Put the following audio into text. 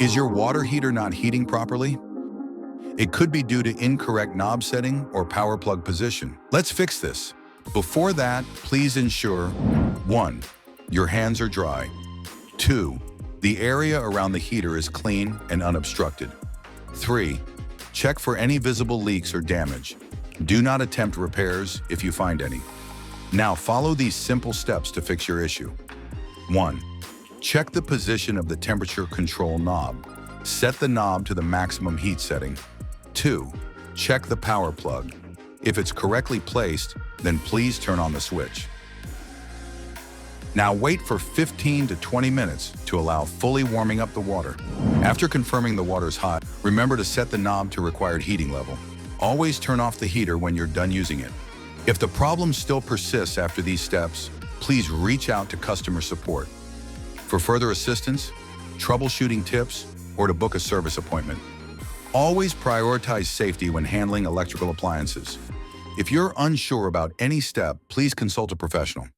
Is your water heater not heating properly? It could be due to incorrect knob setting or power plug position. Let's fix this. Before that, please ensure 1. Your hands are dry. 2. The area around the heater is clean and unobstructed. 3. Check for any visible leaks or damage. Do not attempt repairs if you find any. Now follow these simple steps to fix your issue. 1. Check the position of the temperature control knob. Set the knob to the maximum heat setting. 2. Check the power plug. If it's correctly placed, then please turn on the switch. Now wait for 15 to 20 minutes to allow fully warming up the water. After confirming the water's hot, remember to set the knob to required heating level. Always turn off the heater when you're done using it. If the problem still persists after these steps, please reach out to customer support. For further assistance, troubleshooting tips, or to book a service appointment, always prioritize safety when handling electrical appliances. If you're unsure about any step, please consult a professional.